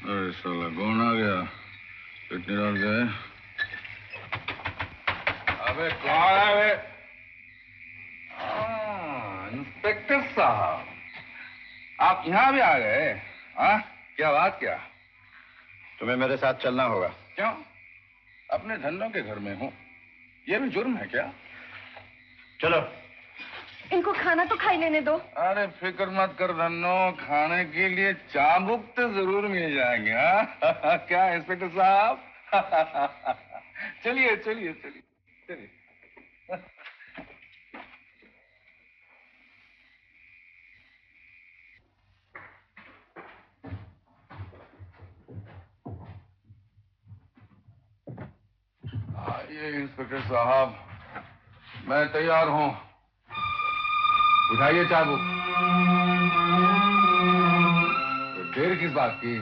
अरे साला कौन आ गया? इतनी रात गए? अबे कौन है बे? इंस्पेक्टर साहब, आप यहाँ भी आ गए? हाँ, क्या बात? क्या तुम्हें मेरे साथ चलना होगा? क्यों? अपने धन्नों के घर में हूँ, ये भी जुर्म है क्या? चलो। इनको खाना तो खाई लेने दो। अरे फिक्र मत कर धन्नो, खाने के लिए चाबुक तो जरूर मिल जाएंगे। हाँ क्या इंस्पेक्टर साहब? चलिए चलिए चलिए चलिए। आइए इंस्पेक्टर साहब, मैं तैयार हूँ। उठाइए चाबुक। तो देर किस बात की?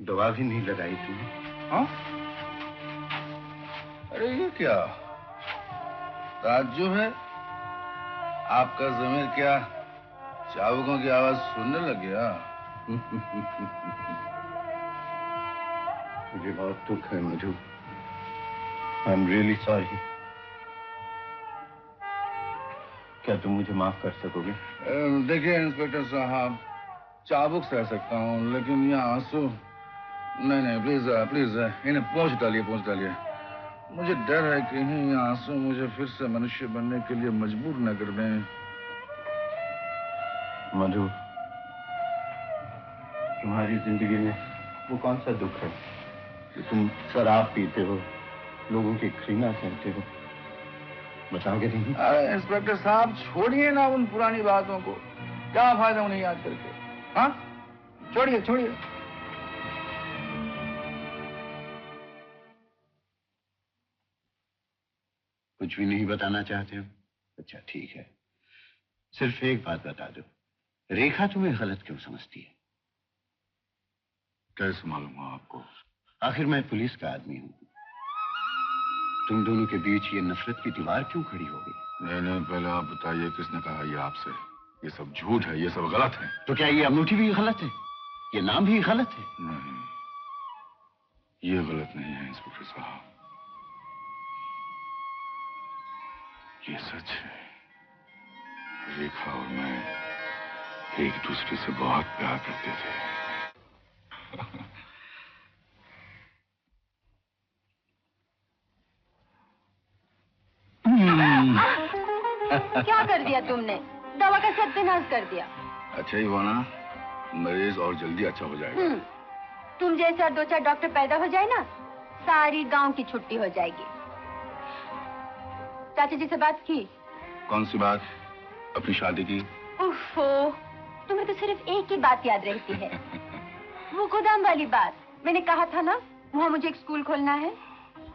दवा भी नहीं लगाई तुमने? हाँ? अरे ये क्या ताज्जुब है? आपका ज़मीर क्या चाबुकों की आवाज सुनने लग गया? मुझे बहुत दुख है Madhu. I am really sorry. क्या तुम मुझे माफ कर सकोगे? देखिए इंस्पेक्टर साहब, चाबुक सह सकता हूँ, लेकिन ये आंसू नहीं नहीं, प्लीज प्लीज इन्हें पोंछ डालिए, पोंछ डालिए। मुझे डर है कि ये आंसू मुझे फिर से मनुष्य बनने के लिए मजबूर न कर दें। मधु, तुम्हारी जिंदगी में वो कौन सा दुख है कि तुम शराब पीते हो, लोगों की घृणा सहते हो? बताओगे नहीं? अरे इंस्पेक्टर साहब, छोड़िए ना उन पुरानी बातों को। क्या फायदा उन्हें याद करके? हाँ, छोड़िए छोड़िए। कुछ भी नहीं बताना चाहते हो? अच्छा ठीक है, सिर्फ एक बात बता दो, रेखा तुम्हें गलत क्यों समझती है? कैसे मालूम हुआ आपको? आखिर मैं पुलिस का आदमी हूं। तुम दोनों के बीच ये नफरत की दीवार क्यों खड़ी हो गई? नहीं नहीं, पहले आप बताइए, किसने कहा ये आपसे? ये सब झूठ है, ये सब गलत है। तो क्या ये अंगूठी भी गलत है? ये नाम भी गलत है? नहीं, ये गलत नहीं है इंस्पेक्टर साहब, ये सच है। रेखा और मैं एक दूसरे से बहुत प्यार करते थे। क्या कर दिया तुमने? दवा का सत्यानाश कर दिया। अच्छा ही हुआ ना, मरीज और जल्दी अच्छा हो जाएगा। तुम जैसा 2-4 डॉक्टर पैदा हो जाए ना, सारी गांव की छुट्टी हो जाएगी। चाचा जी से बात की? कौन सी बात? अपनी शादी की? उफ़ो, तुम्हें तो सिर्फ एक ही बात याद रहती है। वो गोदाम वाली बात। मैंने कहा था ना, वहाँ मुझे एक स्कूल खोलना है।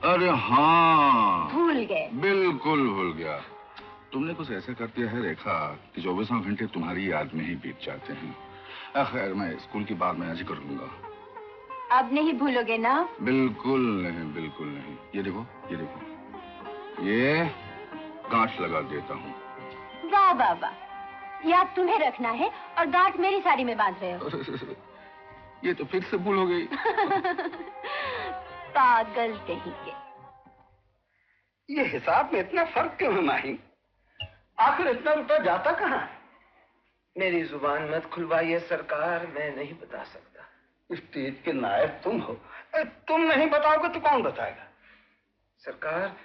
अरे हाँ, भूल गए? बिल्कुल भूल गया। तुमने कुछ ऐसा कर दिया है रेखा कि 24 घंटे तुम्हारी याद में ही बीत जाते हैं। खैर, मैं स्कूल की बात मैं आज ही कर लूंगा। अब नहीं भूलोगे ना? बिल्कुल नहीं, बिल्कुल नहीं। ये देखो, ये देखो, ये गांठ लगा देता हूँ। वाह वाह वाह, याद तुम्हें रखना है और गांठ मेरी साड़ी में बांध रहे हो। ये तो फिर से भूल हो गई। पागल कहीं के। ये हिसाब में इतना फर्क क्यों है माही? आखिर इतना रुपया जाता कहाँ? मेरी जुबान मत खुलवाइए सरकार, मैं नहीं बता सकता। स्टेज के नायक तुम हो, तुम नहीं बताओगे तो कौन बताएगा? सरकार,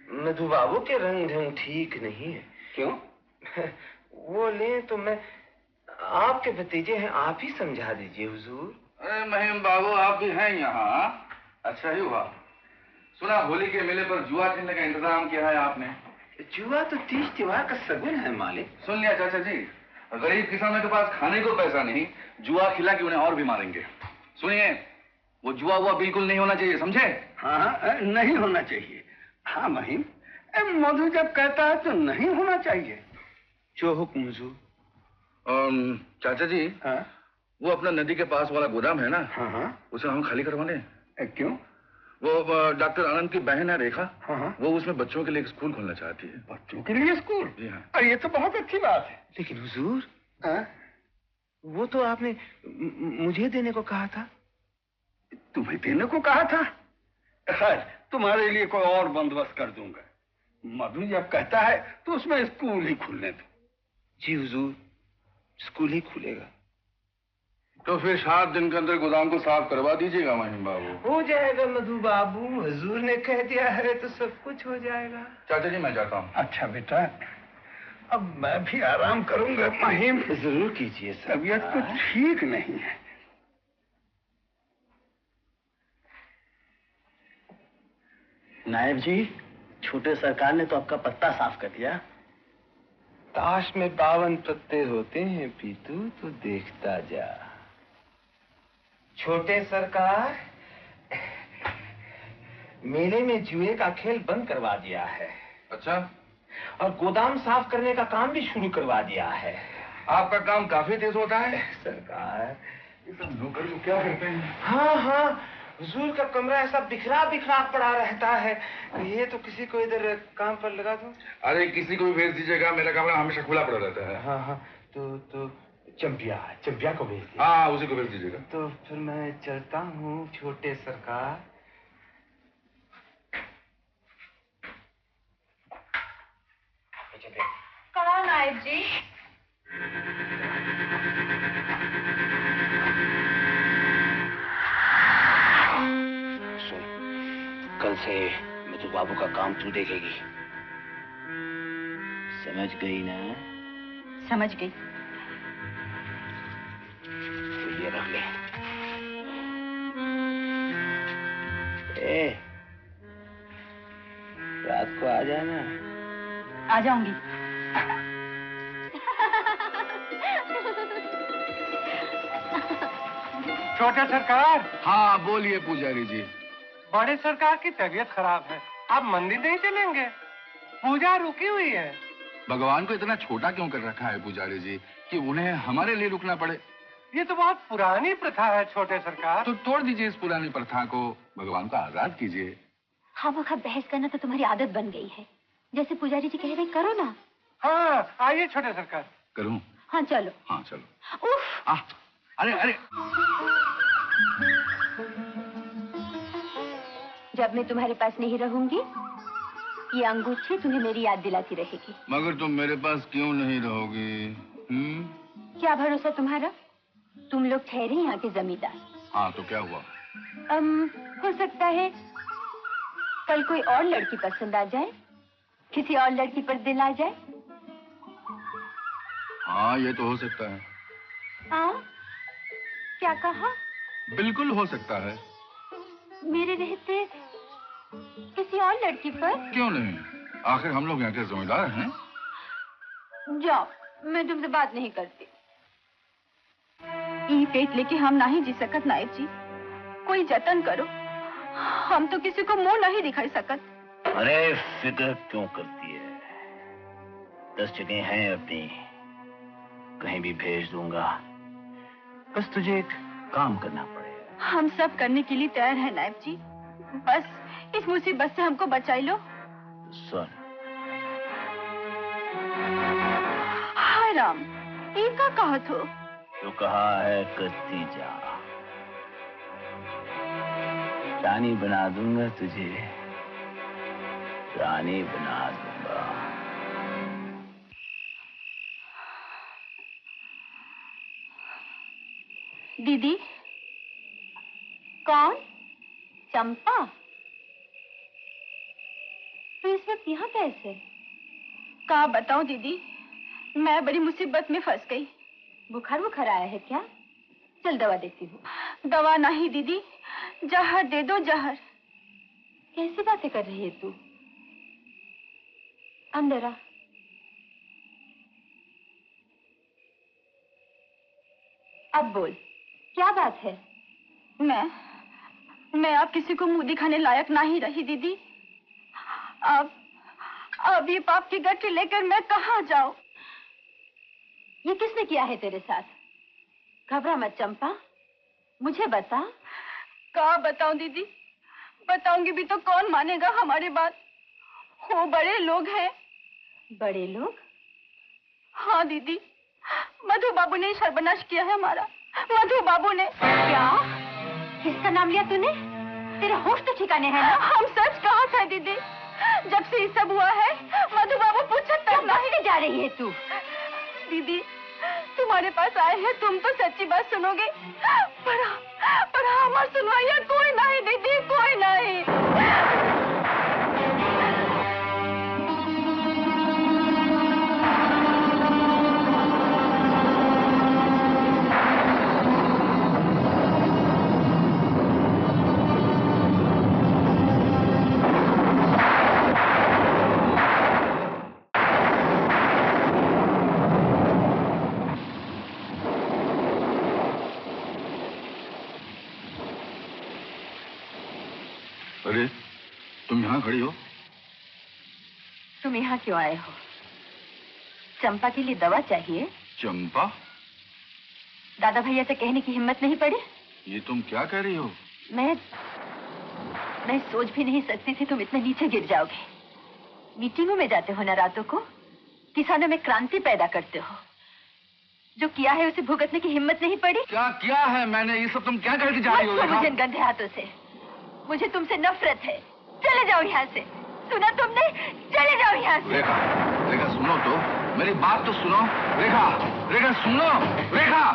मधु बाबू के रंग ढंग ठीक नहीं है। क्यों? वो ले तो मैं, आपके भतीजे हैं, आप ही समझा दीजिए हुजूर। अरे महिम बाबू, आप भी हैं यहाँ? अच्छा ही हुआ। सुना होली के मेले पर जुआ खेलने का इंतजाम किया है आपने? जुआ तो 30 त्योहार का सगुन है मालिक। सुन लिया चाचा जी, गरीब किसानों के पास खाने को पैसा नहीं, जुआ खिला के उन्हें और भी मारेंगे। सुनिए, वो जुआ हुआ बिल्कुल नहीं होना चाहिए, समझे? हाँ हाँ, नहीं होना चाहिए। हाँ महिम, मधु जब कहता है तो नहीं होना चाहिए। जो हुक्म हुजूर। चाचा जी, हाँ? वो अपना नदी के पास वाला गोदाम है ना? हाँ हाँ। उसे हम खाली करवा लें? क्यों? वो डॉक्टर आनंद की बहन है रेखा। हाँ हाँ। वो उसमें बच्चों के लिए एक स्कूल खोलना चाहती है। बच्चों के लिए स्कूल? जी हाँ। अरे ये तो बहुत अच्छी बात है। लेकिन हुजूर, वो तो आपने मुझे देने को कहा था। तुम्हें देने को कहा था? खैर, तुम्हारे लिए कोई और बंदोबस्त कर दूंगा। मधु जब कहता है तो उसमें स्कूल ही खुलने दो। जी हुजूर, स्कूल ही खुलेगा। तो फिर 7 दिन के अंदर गोदाम को साफ करवा दीजिएगा महिम बाबू। हो जाएगा मधु बाबू, हुजूर ने कह दिया है तो सब कुछ हो जाएगा। चाचा जी मैं जाता हूँ। अच्छा बेटा, अब मैं भी आराम करूंगा। महिम जरूर कीजिए, तबीयत कुछ ठीक नहीं है। नायब जी, छोटे सरकार ने तो आपका पत्ता साफ कर दिया। ताश में 52 पत्ते होते हैं पीतू, तो देखता जा। छोटे सरकार, मेले में जुए का खेल बंद करवा दिया है। अच्छा, और गोदाम साफ करने का काम भी शुरू करवा दिया है। आपका काम काफी तेज होता है सरकार। ये सब नौकर तो क्या करते हैं? हाँ हाँ, हुजूर का कमरा ऐसा बिखरा बिखरा पड़ा रहता है। ये तो किसी को इधर काम पर लगा दूं। अरे किसी को भी भेज दीजिएगा, मेरा कमरा हमेशा खुला पड़ा रहता है। हाँ हाँ, तो चंपिया को भेज दिया। हाँ उसी को भेज दीजिएगा। तो फिर मैं चलता हूँ छोटे सरकार। कहाँ नायब जी? सुन, कल से मधु बाबू का काम तू देखेगी, समझ गई ना? समझ गई। तो ये रख ले। रात को आ जाना। आ जाऊंगी। छोटे सरकार। हाँ बोलिए पुजारी जी। बड़े सरकार की तबीयत खराब है, आप मंदिर नहीं चलेंगे? पूजा रुकी हुई है। भगवान को इतना छोटा क्यों कर रखा है पुजारी जी कि उन्हें हमारे लिए रुकना पड़े? ये तो बहुत पुरानी प्रथा है छोटे सरकार। तो तोड़ दीजिए इस पुरानी प्रथा को, भगवान को आजाद कीजिए। हाँ वहाँ बहस करना तो तुम्हारी आदत बन गई है। जैसे पुजारी जी कह रहे करो ना। हाँ आइए छोटे सरकार। करूं? हाँ चलो। हाँ चलो। उफ। अरे अरे, जब मैं तुम्हारे पास नहीं रहूंगी, ये अंगूठी तुम्हें मेरी याद दिलाती रहेगी। मगर तुम मेरे पास क्यों नहीं रहोगी? क्या भरोसा तुम्हारा? तुम लोग ठहरे यहाँ के जमींदार। हाँ तो क्या हुआ? हो सकता है कल कोई और लड़की पसंद आ जाए, किसी और लड़की पर दिल आ जाए। हाँ ये तो हो सकता है। हाँ क्या कहा? बिल्कुल हो सकता है। मेरे रहते किसी और लड़की पर? क्यों नहीं, आखिर हम लोग यहाँ के जमींदार हैं। जाओ, मैं तुमसे बात नहीं करती। ई पेट लेके हम नहीं जी सकत नायब जी, कोई जतन करो, हम तो किसी को मुंह नहीं दिखाई सकत। अरे फिक्र क्यों करती है? 10 जगह हैं अपनी, कहीं भी भेज दूंगा, बस तुझे एक काम करना पड़ेगा। हम सब करने के लिए तैयार हैं नायब जी, बस इस मुसीबत से हमको बचाई लो। सुन, हाय राम, ये क्या कहा तो? जो कहा है करती जा, रानी बना दूंगा तुझे, रानी बना दूंगा। दीदी? कौन? चंपा? तो इस वक्त यहाँ कैसे? क्या बताऊं दीदी, मैं बड़ी मुसीबत में फंस गई। बुखार आया है क्या? चल दवा देती हूँ। दवा नहीं दीदी, जहर दे दो, जहर। कैसी बातें कर रही है तू? अंदर आ। अब बोल, क्या बात है? मैं अब किसी को मुंह दिखाने लायक नहीं रही दीदी। अब ये पाप की गठरी लेकर मैं कहाँ जाऊं? ये किसने किया है तेरे साथ? घबरा मत चंपा, मुझे बता। क्या बताऊं दीदी? बताऊंगी भी तो कौन मानेगा हमारी बात? वो बड़े लोग हैं। बड़े लोग? हाँ दीदी, मधु बाबू ने ही सर्वनाश किया है हमारा। मधु बाबू ने। क्या? किसका नाम लिया तूने? तेरे होश तो ठिकाने हैं ना? हम सच कहा था दीदी। जब से ये सब हुआ है मधु बाबू पूछा तब नहीं जा रही है तू। दीदी तुम्हारे पास आए हैं, तुम तो सच्ची बात सुनोगे, पर हमार सुनवाइया कोई नहीं दीदी, कोई नहीं। अरे तुम यहाँ खड़ी हो? तुम यहाँ क्यों आए हो? चंपा के लिए दवा चाहिए? चंपा? दादा भैया से कहने की हिम्मत नहीं पड़ी? ये तुम क्या कह रही हो? मैं सोच भी नहीं सकती थी तुम इतने नीचे गिर जाओगे। मीटिंगों में जाते हो ना रातों को, किसानों में क्रांति पैदा करते हो। जो किया है उसे भुगतने की हिम्मत नहीं पड़ी? क्या किया है मैंने? ये सब तुम क्या करके जा रही हो? मुझे गंदे हाथों से, मुझे तुमसे नफरत है। चले जाओ यहाँ से। सुना तुमने? चले जाओ यहाँ से। रेखा, रेखा सुनो तो, मेरी बात तो सुनो। रेखा, रेखा सुनो, रेखा।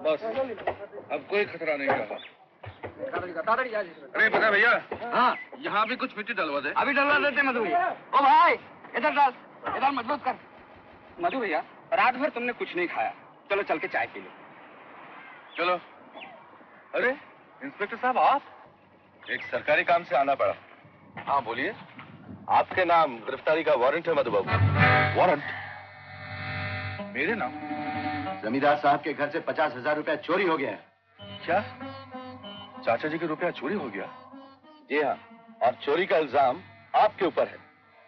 बस अब कोई खतरा नहीं रहा। अरे पता भैया, हाँ यहाँ भी कुछ मिट्टी डलवा दे। अभी डलवा देते मधु भैया। ओ भाई इधर डाल, इधर मजबूत कर। मधु भैया रात भर तुमने कुछ नहीं खाया, चलो चल के चाय पी लो। चलो। अरे इंस्पेक्टर साहब आप? एक सरकारी काम से आना पड़ा। हाँ बोलिए। आपके नाम गिरफ्तारी का वारंट है मधु बाबू। वारंट? मेरे नाम? जमींदार साहब के घर से 50,000 रुपया चोरी हो गया है। क्या? चाचा जी के रुपया चोरी हो गया? जी हाँ, और चोरी का इल्जाम आपके ऊपर है।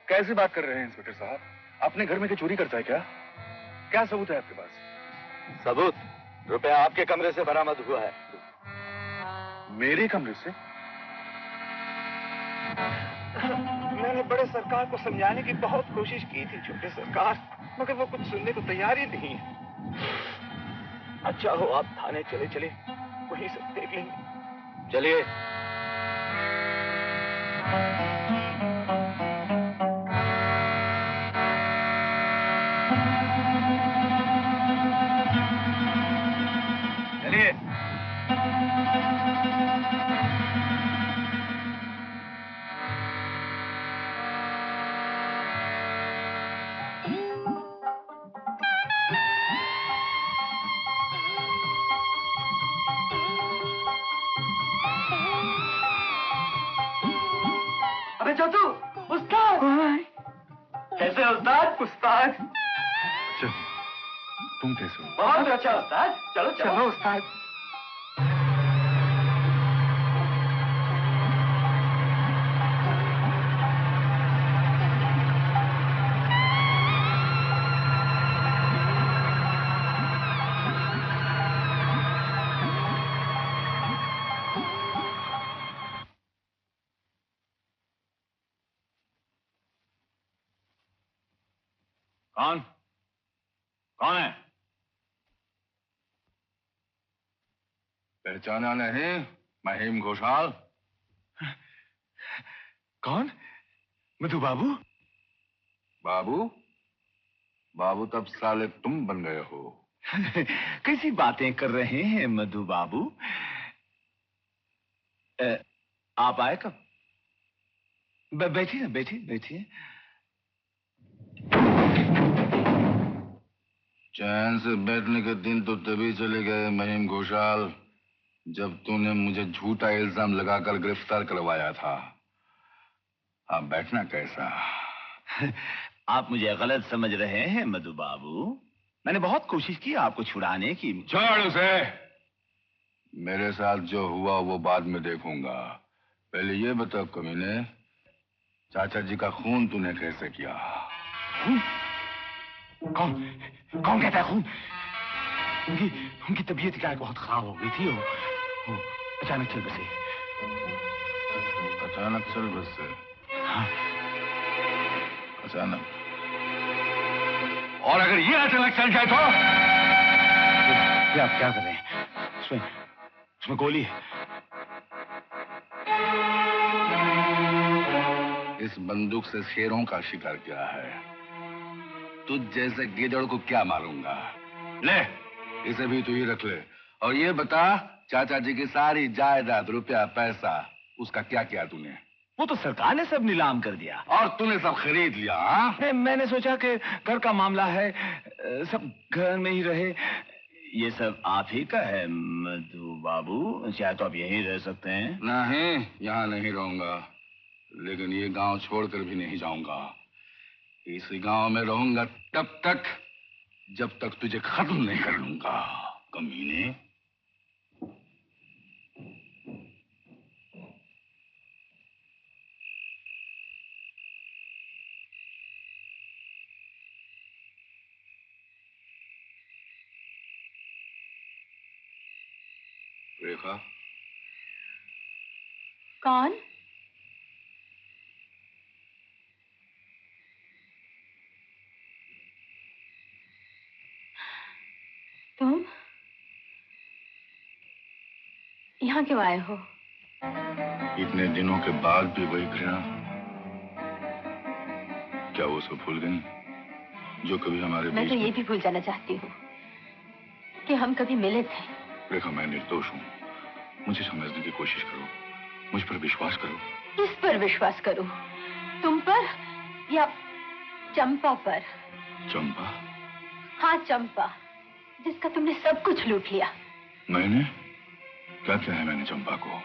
कैसी बात कर रहे हैं इंस्पेक्टर साहब? अपने घर में क्या चोरी करता है क्या? क्या सबूत है आपके पास? सबूत? रुपया आपके कमरे से बरामद हुआ है। मेरे कमरे से? मैंने बड़े सरकार को समझाने की बहुत कोशिश की थी छोटे सरकार, मगर वो कुछ सुनने को तैयार ही नहीं है। अच्छा हो आप थाने चले चले, वहीं सब देख लेंगे। चलिए। चलिए। अबे चतु, उस्ताद। कैसे उस्ताद? उस्ताद। अच्छा, तुम कैसे हो? बहुत अच्छा उस्ताद। चलो चलो उस्ताद। कौन? कौन है? पहचाना नहीं? महिम घोषाल। कौन? मधु बाबू? बाबू? बाबू तब साले तुम बन गए हो। कैसी बातें कर रहे हैं मधु बाबू? आप आए कब? बैठिए बैठिए बैठिए। चैन से बैठने के दिन तो तभी चले गए महिम घोषाल, जब तूने मुझे झूठा इल्जाम लगाकर गिरफ्तार करवाया था। अब बैठना कैसा? आप मुझे गलत समझ रहे हैं मधु बाबू। मैंने बहुत कोशिश की आपको छुड़ाने की। छोड़ उसे। मेरे साथ जो हुआ वो बाद में देखूंगा। पहले ये बता कमीने, चाचा जी का खून तूने कैसे किया? कौन कौन कहता है खून? उनकी तबीयत क्या बहुत खराब हो गई थी। वो अचानक चल बसे। अचानक चल बसे? हाँ। अचानक? और अगर ये अचानक चल जाए तो? ये आप क्या कर रहे हैं? उसमें गोली है। इस बंदूक से शेरों का शिकार किया है। तुझ जैसे गिदड़ को क्या मारूंगा? ले, इसे भी तू ही रख ले। और ये बता, चाचा जी की सारी जायदाद, रुपया, पैसा, उसका क्या किया तूने? वो तो सरकार ने सब नीलाम कर दिया। और तूने सब खरीद लिया? हाँ? मैंने सोचा कि घर का मामला है, सब घर में ही रहे। ये सब आप ही का है मधु बाबू। चाहे तो आप यहीं रह सकते हैं। नहीं, यहाँ नहीं रहूंगा, लेकिन ये गांव छोड़कर भी नहीं जाऊंगा। इस गांव में रहूंगा तब तक जब तक तुझे खत्म नहीं कर लूंगा, कमीने। रेखा। कौन? तुम यहाँ क्यों आए हो? इतने दिनों के बाद भी वही घृणा? क्या वो सब भूल गई जो कभी हमारे मैं तो ये भी भूल जाना चाहती हूँ कि हम कभी मिले थे। रेखा, मैं निर्दोष हूँ। मुझे समझने की कोशिश करो, मुझ पर विश्वास करो। किस पर विश्वास करूं? तुम पर या चंपा पर? चंपा? हाँ, चंपा, जिसका तुमने सब कुछ लूट लिया। मैंने क्या किया है? मैंने चंपा को?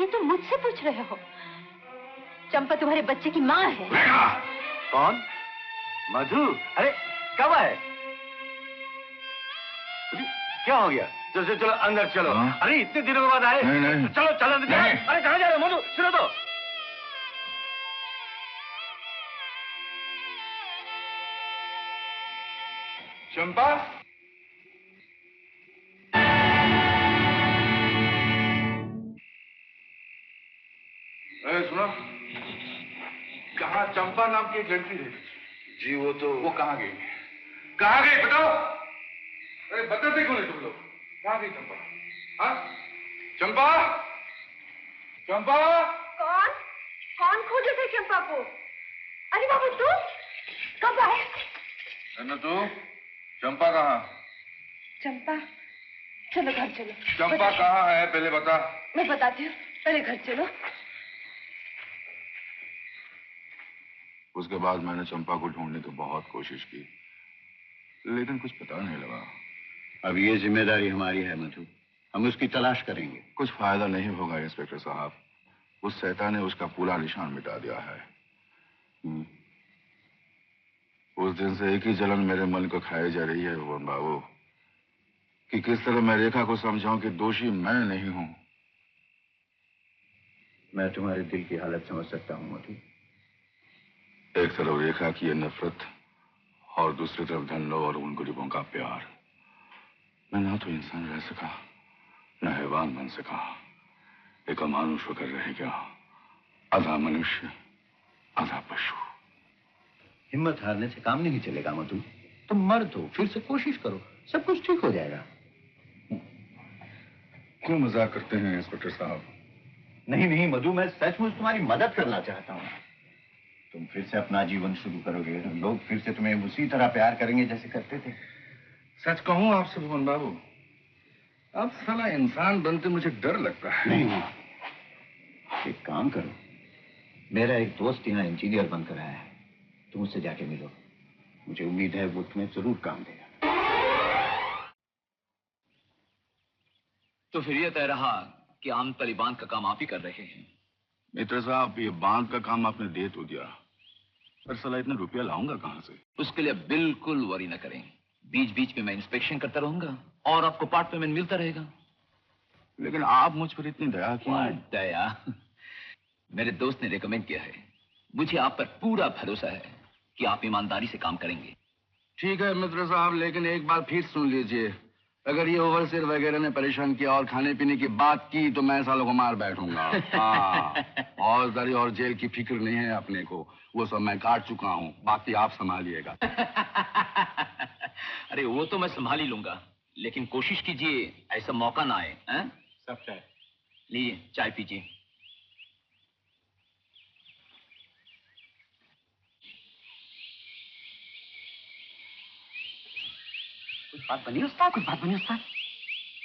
ये तुम मुझसे पूछ रहे हो? चंपा तुम्हारे बच्चे की माँ है। रेखा! कौन? मधु? अरे कब आए? क्या हो गया? चलो चलो अंदर चलो। हाँ? अरे इतने दिनों के बाद आए। नहीं, नहीं। चलो चलो अंदर चलो। अरे कहाँ जा रहे हो मधु? सुनो तो। चंपा? सुनो, कहाँ चंपा नाम की एक लड़की है? जी वो कहाँ गई? कहाँ गई बताओ? अरे बताते क्यों नहीं तुम लोग? कहाँ गई चंपा? हाँ? चंपा? चंपा? कौन? कौन खोजे थे चंपा को? अरे बाबू तू कब आए? तू चंपा कहाँ? चंपा, चलो घर चलो। चंपा कहाँ है पहले बता। मैं बताती हूँ, पहले घर चलो। उसके बाद मैंने चंपा को ढूंढने की बहुत कोशिश की, लेकिन कुछ पता नहीं लगा। अब ये जिम्मेदारी हमारी है मधु, हम उसकी तलाश करेंगे। कुछ फायदा नहीं होगा इंस्पेक्टर साहब, उस शैतान ने उसका पूरा निशान मिटा दिया है। उस दिन से एक ही जलन मेरे मन को खाई जा रही है भुवन बाबू, कि किस तरह मैं रेखा को समझाऊं कि दोषी मैं नहीं हूं। मैं तुम्हारे दिल की हालत समझ सकता हूँ मधु। एक तरफ रेखा की ये नफरत और दूसरी तरफ धनलो और उन गरीबों का प्यार। मैं ना तो इंसान रह सका, न हैवान बन सका, एक अमानुष होकर रह गया, आधा मनुष्य आधा पशु। हिम्मत हारने से काम नहीं चलेगा मधु। तुम मर्द हो, फिर से कोशिश करो, सब कुछ ठीक हो जाएगा। क्यों मजाक करते हैं इंस्पेक्टर साहब? नहीं नहीं मधु, मैं सचमुच तुम्हारी मदद करना चाहता हूँ। तुम फिर से अपना जीवन शुरू करोगे, लोग फिर से तुम्हें उसी तरह प्यार करेंगे जैसे करते थे। सच कहूं आपसे भुवन बाबू, अब साला इंसान बनते मुझे डर लगता है। नहीं, एक काम करो, मेरा एक दोस्त यहाँ इंजीनियर बनकर आया है, तुम उससे जाके मिलो। मुझे उम्मीद है वो तुम्हें जरूर काम देगा। तो फिर ये तय रहा कि आम तालिबान का काम आप ही कर रहे हैं। मित्र साहब, ये बांध का काम आपने दे तो दिया, पर साला इतना रुपया लाऊंगा कहां से? उसके लिए बिल्कुल वरी न करें। बीच बीच में मैं इंस्पेक्शन करता रहूंगा और आपको पार्ट पेमेंट मिलता रहेगा। लेकिन आप मुझ पर इतनी दया क्यों? दया? मेरे दोस्त ने रेकमेंड किया है। मुझे आप पर पूरा भरोसा है कि आप ईमानदारी से काम करेंगे। ठीक है मित्र साहब, लेकिन एक बार फिर सुन लीजिए, अगर ये ओवरसीयर वगैरह ने परेशान किया और खाने पीने की बात की तो मैं सालों को मार बैठूंगा। हाँ, फौजदारी और जेल की फिक्र नहीं है अपने को, वो सब मैं काट चुका हूँ, बाकी आप संभालिएगा। अरे वो तो मैं संभाल ही लूंगा, लेकिन कोशिश कीजिए ऐसा मौका ना आए। हैं? सब चाय लीजिए, चाय पीजिए। कुछ बात बनी उस्ताद? कुछ बात बनी उस्ताद?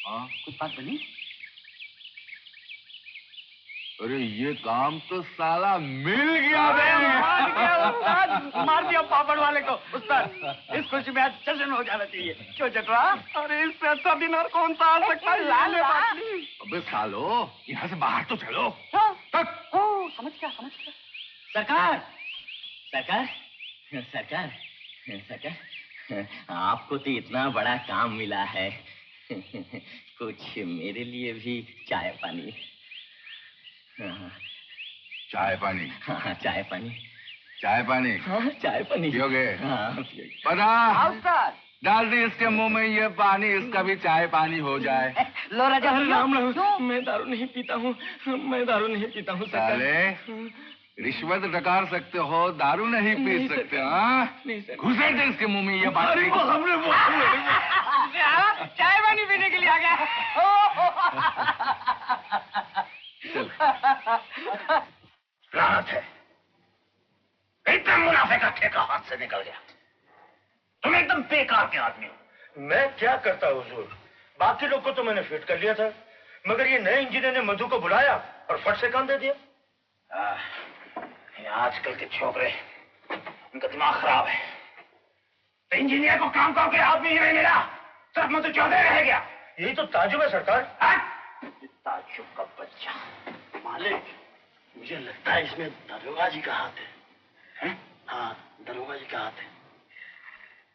हाँ, कुछ बात बनी? अरे ये काम तो साला मिल गया। मार दिया पापड़ वाले को। उस्ताद, इस खुशी में आज जश्न हो जाना चाहिए। क्यों चटवा? अरे इससे अच्छा दिन और कौन सा आ सकता है? अबे सालो, यहाँ से बाहर तो चलो। ओ, समझ गया। सरकार, सरकार, सरकार, सरकार, आपको तो इतना बड़ा काम मिला है, कुछ मेरे लिए भी चाय पानी। चाय पानी? हाँ, चाय पानी। चाय पानी? हाँ, चाय पानी पियोगे? हाँ। पता डाल दी इसके मुंह में ये पानी, इसका भी चाय पानी हो जाए। लो राजा, राम राम, मैं दारू नहीं पीता हूँ, मैं दारू नहीं पीता हूँ। साले, रिश्वत डकार सकते हो, दारू नहीं पी सकते? हाँ, घुसे दे इसके मुंह में ये पानी। चाय पानी पीने के लिए आ गया। लानत है, इतना मुनाफे का ठेका हाथ से निकल गया। तुम एकदम बेकार के आदमी हो। मैं क्या करता हुजूर, बाकी लोग को तो मैंने फिट कर लिया था, मगर ये नए इंजीनियर ने मधु को बुलाया और फट से काम दे दिया। ये आजकल के छोकरे, उनका दिमाग खराब है। तो इंजीनियर को काम करके आदमी ही नहीं मिला, सिर्फ मधु चौधरी रह गया। यही तो ताजुब है सरकार। ताजुब का बच्चा। मालिक, मुझे लगता है इसमें दरोगा जी का हाथ है। हाँ, दरोगा जी का हाथ है।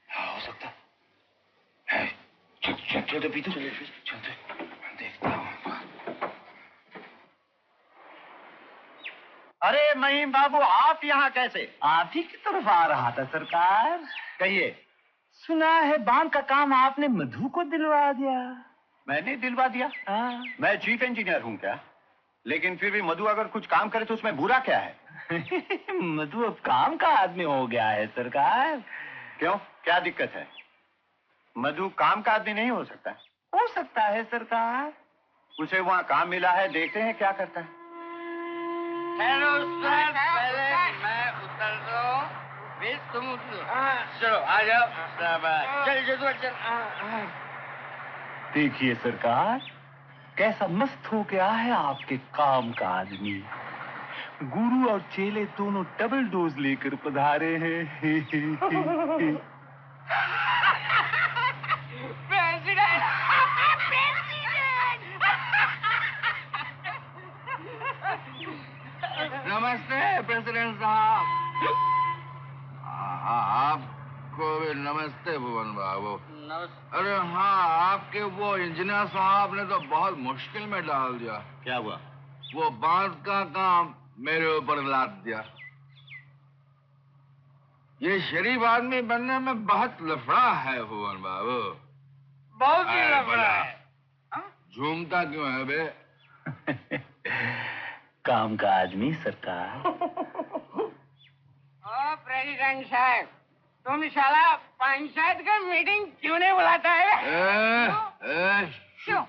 हाँ, हो सकता है। चलते पीतू, चलते देखता हूँ। अरे महिम बाबू, आप यहाँ कैसे? आप ही की तरफ आ रहा था सरकार। कहिए। सुना है बांध का काम आपने मधु को दिलवा दिया। मैंने दिलवा दिया? हाँ। मैं चीफ इंजीनियर हूँ क्या? लेकिन फिर भी मधु अगर कुछ काम करे तो उसमें बुरा क्या है? मधु अब काम का आदमी हो गया है सरकार। क्यों, क्या दिक्कत है? मधु काम का आदमी नहीं हो सकता? हो सकता है सरकार। उसे वहाँ काम मिला है, देखते हैं क्या करता है। हेलो सर, पहले मैं उतर दो, फिर तुम उतरो। चलो आ जाओ। चल। देखिए सरकार, कैसा मस्त हो गया है आपके काम का आदमी। गुरु और चेले दोनों डबल डोज लेकर पधारे हैं। नमस्ते प्रेसिडेंट साहब। आपको भी नमस्ते भुवन बाबू। अरे हाँ, आपके वो इंजीनियर साहब ने तो बहुत मुश्किल में डाल दिया। क्या हुआ? वो बांध का काम मेरे ऊपर लाद दिया। ये शरीफ आदमी बनने में बहुत लफड़ा है भुवन बाबू, बहुत ही लफड़ा है। झूमता क्यों है बे? काम का आदमी सरकार। ओ प्रेसिडेंट साहब, तुम साला पंचायत का मीटिंग क्यों नहीं बुलाता है? क्यों?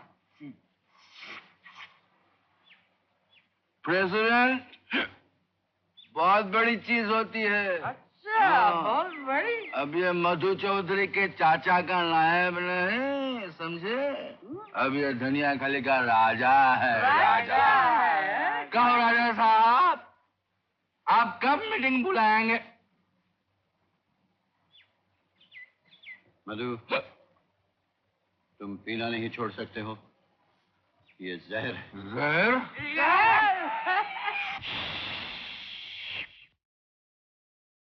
प्रेसिडेंट बहुत बड़ी चीज होती है। अच्छा, बहुत बड़ी। अब ये मधु चौधरी के चाचा का नायब नहीं, समझे? अब ये धनिया खली का राजा है, राजा। कहो राजा साहब, आप कब मीटिंग बुलाएंगे? मधु, तुम पीना नहीं छोड़ सकते हो, ये जहर है। जहर?